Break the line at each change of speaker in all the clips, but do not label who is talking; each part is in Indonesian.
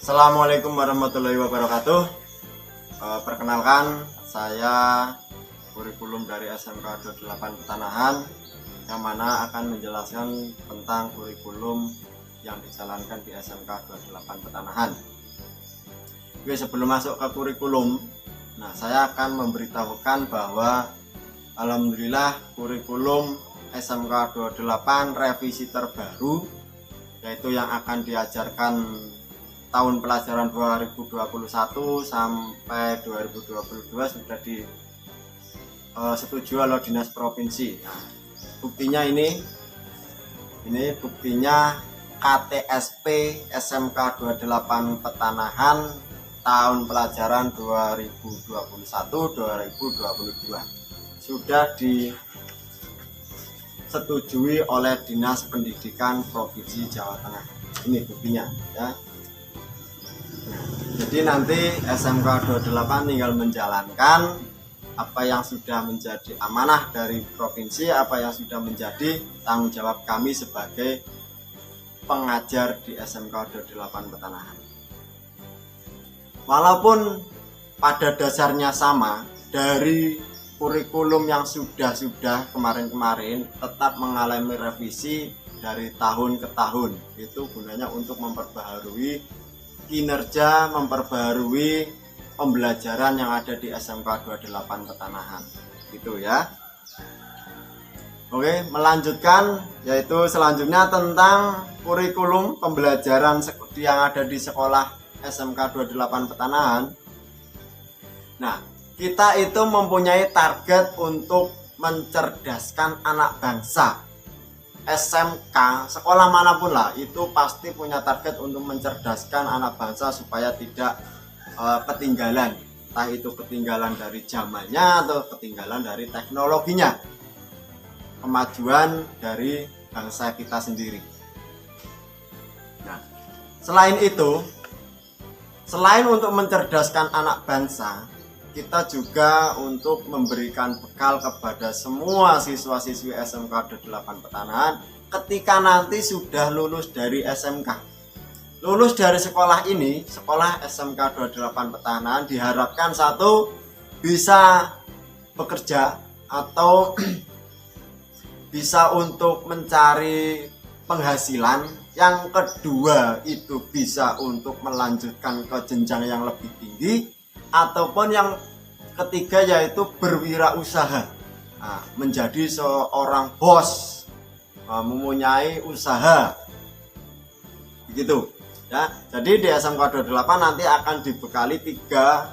Assalamualaikum warahmatullahi wabarakatuh. Perkenalkan, saya kurikulum dari SMK 28 Petanahan, yang mana akan menjelaskan tentang kurikulum yang dijalankan di SMK 28 Petanahan. Oke, sebelum masuk ke kurikulum, saya akan memberitahukan bahwa alhamdulillah kurikulum SMK 28 revisi terbaru, yaitu yang akan diajarkan tahun pelajaran 2021 sampai 2022 sudah disetujui oleh Dinas Provinsi. Buktinya ini buktinya KTSP SMK 28 Petanahan tahun pelajaran 2021-2022 sudah disetujui oleh Dinas Pendidikan Provinsi Jawa Tengah. Ini buktinya ya. Jadi nanti SMK 28 tinggal menjalankan apa yang sudah menjadi amanah dari provinsi, apa yang sudah menjadi tanggung jawab kami sebagai pengajar di SMK 28 Petanahan. Walaupun pada dasarnya sama, dari kurikulum yang sudah kemarin-kemarin tetap mengalami revisi dari tahun ke tahun. Itu gunanya untuk memperbaharui kinerja, memperbaharui pembelajaran yang ada di SMK 28 Petanahan gitu ya. Oke, melanjutkan, yaitu selanjutnya tentang kurikulum pembelajaran yang ada di sekolah SMK 28 Petanahan. Nah, kita itu mempunyai target untuk mencerdaskan anak bangsa. SMK, sekolah manapun lah, itu pasti punya target untuk mencerdaskan anak bangsa supaya tidak ketinggalan, entah itu ketinggalan dari zamannya atau ketinggalan dari teknologinya, kemajuan dari bangsa kita sendiri. Nah, selain itu, selain untuk mencerdaskan anak bangsa, kita juga untuk memberikan bekal kepada semua siswa-siswi SMK 28 Petanahan ketika nanti sudah lulus dari SMK. Lulus dari sekolah ini, sekolah SMK 28 Petanahan, diharapkan satu, bisa bekerja atau bisa untuk mencari penghasilan. Yang kedua itu bisa untuk melanjutkan ke jenjang yang lebih tinggi, ataupun yang ketiga yaitu berwirausaha, menjadi seorang bos, mempunyai usaha begitu ya. Jadi di SMK 28 nanti akan dibekali tiga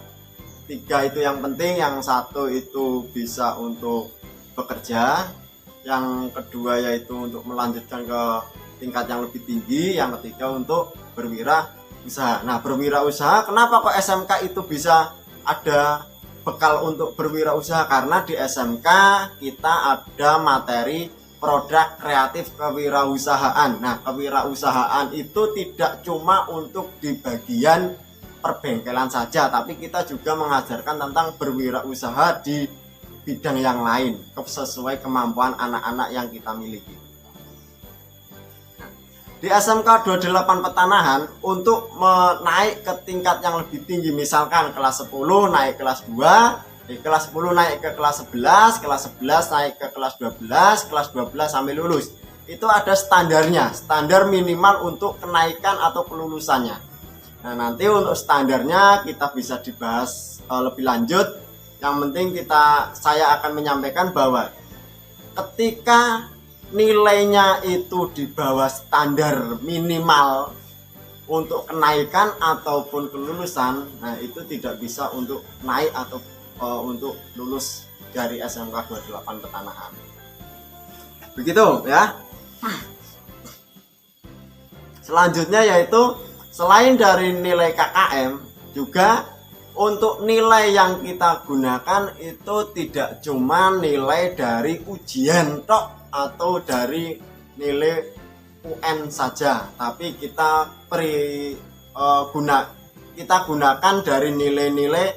itu yang penting. Yang satu itu bisa untuk bekerja, yang kedua yaitu untuk melanjutkan ke tingkat yang lebih tinggi, yang ketiga untuk berwirausaha. Nah, berwirausaha, kenapa kok SMK itu bisa ada bekal untuk berwirausaha? Karena di SMK kita ada materi produk kreatif kewirausahaan. Nah, kewirausahaan itu tidak cuma untuk di bagian perbengkelan saja, tapi kita juga mengajarkan tentang berwirausaha di bidang yang lain sesuai kemampuan anak-anak yang kita miliki. Di SMK 28 Petanahan untuk menaik ke tingkat yang lebih tinggi, misalkan kelas 10 naik kelas 2, di kelas 10 naik ke kelas 11, kelas 11 naik ke kelas 12, kelas 12 sampai lulus. Itu ada standarnya, standar minimal untuk kenaikan atau kelulusannya. Nah, nanti untuk standarnya kita bisa dibahas lebih lanjut. Yang penting saya akan menyampaikan bahwa ketika nilainya itu di bawah standar minimal untuk kenaikan ataupun kelulusan, nah itu tidak bisa untuk naik atau untuk lulus dari SMK 28 Petanahan. Begitu ya. Selanjutnya yaitu selain dari nilai KKM, juga untuk nilai yang kita gunakan itu tidak cuma nilai dari ujian tok atau dari nilai UN saja, tapi kita gunakan dari nilai-nilai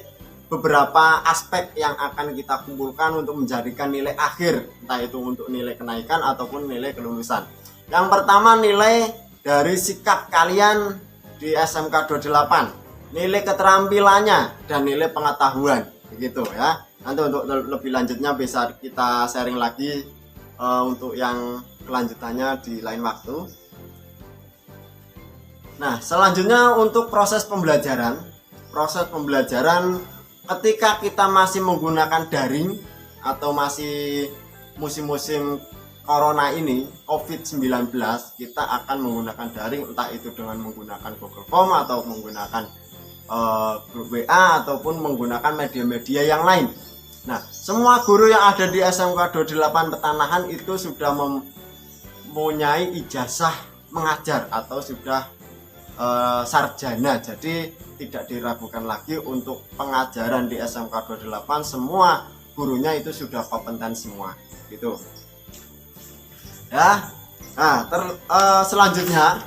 beberapa aspek yang akan kita kumpulkan untuk menjadikan nilai akhir, entah itu untuk nilai kenaikan ataupun nilai kelulusan. Yang pertama, nilai dari sikap kalian di SMK 28, nilai keterampilannya dan nilai pengetahuan, begitu ya. Nanti untuk lebih lanjutnya bisa kita sharing lagi untuk yang kelanjutannya di lain waktu. Nah, selanjutnya untuk proses pembelajaran. Proses pembelajaran ketika kita masih menggunakan daring atau masih musim-musim Corona ini, COVID-19, kita akan menggunakan daring, entah itu dengan menggunakan Google Form atau menggunakan grup WA ataupun menggunakan media-media yang lain. Nah, semua guru yang ada di SMK 28 Petanahan itu sudah mempunyai ijazah mengajar atau sudah sarjana, jadi tidak diragukan lagi untuk pengajaran di SMK 28. Semua gurunya itu sudah kompeten semua, gitu ya. Nah, selanjutnya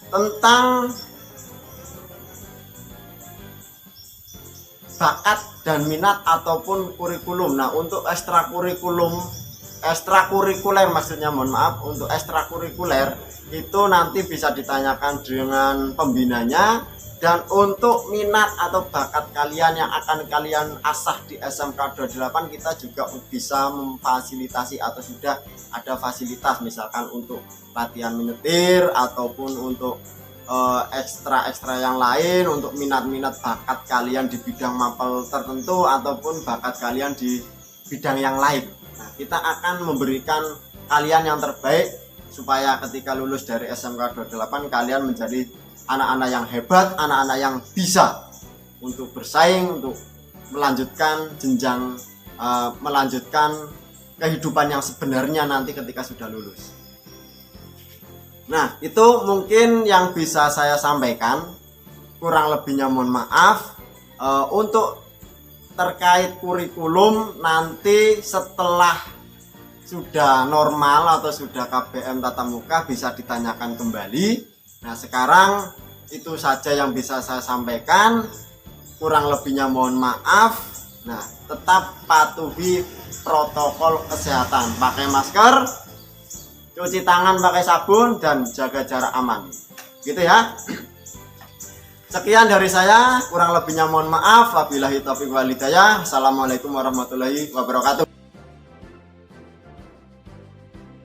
tentang bakat dan minat ataupun kurikulum. Nah, untuk ekstrakurikuler maksudnya, mohon maaf, untuk ekstrakurikuler itu nanti bisa ditanyakan dengan pembinanya. Dan untuk minat atau bakat kalian yang akan kalian asah di SMK 28, kita juga bisa memfasilitasi atau sudah ada fasilitas, misalkan untuk latihan menyetir ataupun untuk ekstra yang lain, untuk minat-minat bakat kalian di bidang mapel tertentu ataupun bakat kalian di bidang yang lain. Nah, kita akan memberikan kalian yang terbaik supaya ketika lulus dari SMK 28 kalian menjadi anak-anak yang hebat, anak-anak yang bisa untuk bersaing, untuk melanjutkan jenjang, melanjutkan kehidupan yang sebenarnya nanti ketika sudah lulus. Nah, itu mungkin yang bisa saya sampaikan. Kurang lebihnya mohon maaf. Untuk terkait kurikulum, nanti setelah sudah normal atau sudah KBM tatap muka bisa ditanyakan kembali. Nah, sekarang itu saja yang bisa saya sampaikan. Kurang lebihnya mohon maaf. Nah, tetap patuhi protokol kesehatan, pakai masker, cuci tangan pakai sabun, dan jaga jarak aman, gitu ya. Sekian dari saya, kurang lebihnya mohon maaf. Wabillahi taufiq wal hidayah. Assalamualaikum warahmatullahi wabarakatuh.